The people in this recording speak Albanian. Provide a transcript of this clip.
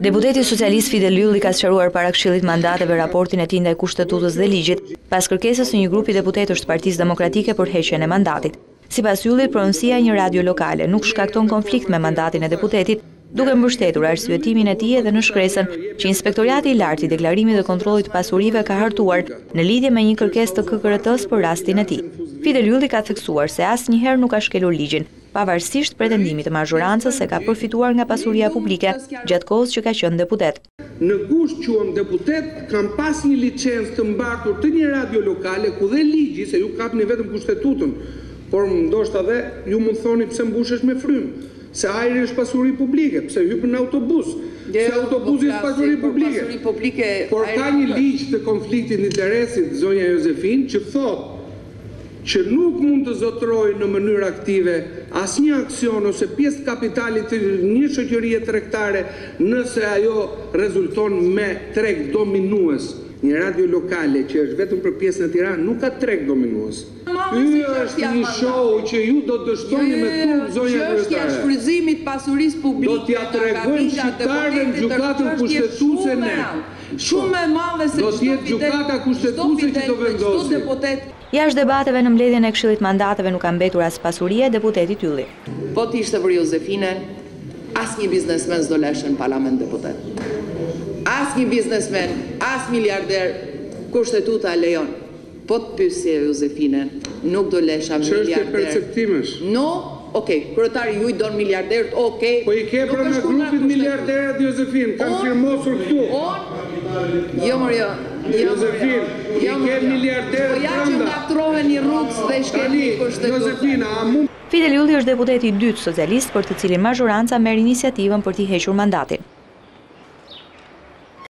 Deputeti socialist Fidel Ylli ka sqaruar para Këshillit Mandateve raportin e tij ndaj kushtetutës dhe ligjit, pas kërkesës së një grupi deputetësh të Partisë Demokratike për heqjen e mandatit. Sipas Yllit, pronësia e një radio lokale nuk shkakton konflikt me mandatin e deputetit, duke mbështetur arsyetimin e tij edhe në shkresën që Inspektorati i Lartë i Deklarimit dhe Kontrollit të Pasurive ka hartuar në lidhje me një kërkesë të KKRT-s për rastin e tij. Fidel Ylli ka theksuar se asnjëherë nuk ka shkelur ligjin, pavarësisht pretendimit të mazhorancës se ka përfituar nga pasuria publike gjatë kohës që ka qenë deputet. Në kushte quhem deputet, kam pas një licencë të mbartur të një radio lokale ku dhe ligji, se ju kapni vetëm kushtetutën, por ndoshta dhe ju mund thoni pse mbushesh me frymë. Se ajri është pasuri publike, pse hyp në autobus, se autobusi është pasuri publike. Por ka një ligj të konfliktit të interesit, zonja Josefin, që thotë që nuk mund të zotrojë në mënyrë aktive asnjë aksion ose pjesë kapitalit të një shoqërie tregtare nëse ajo rezulton me treg dominues. Një radio lokale që është vetëm për pjesën e Tiranë nuk ka treg dominues. Ky është një show që ju do të dështoni me turp zonja kryetare. Shfrytëzimit pasurisë publike. Do t'ja tregojmë shqiptarëve në gjykatën kushtetuese ne. Shumë e madhe se do të jetë gjykata kushtetuese që do vendosi. Jashtë debateve në mbledhjen e Këshillit Mandateve nuk ka mbetur as pasuria e deputetit Ylli. Po t'ishte për Josefine, asnjë biznesmen s'do leshën parlament deputet. Asnjë biznesmen, as miliarder, kushtetuta lejon. Po të pyesje Josefine, nuk do lesha miliarder. Çështje perceptimesh. No, okej, kryetari ju i don miliarderët, okej. Po i ke pra me grupin miliarderët Josefin, kanë firmosur këtu. Jo, jo. Josefin, i ke miliarderët brenda. Po ja që ngatrohen një rrugës dhe shkeni kushtetuta. Josefina, a mund Fidel Ylli është deputeti i dytë socialist për të cilin mazhoranca merr iniciativën për t'i hequr mandatin.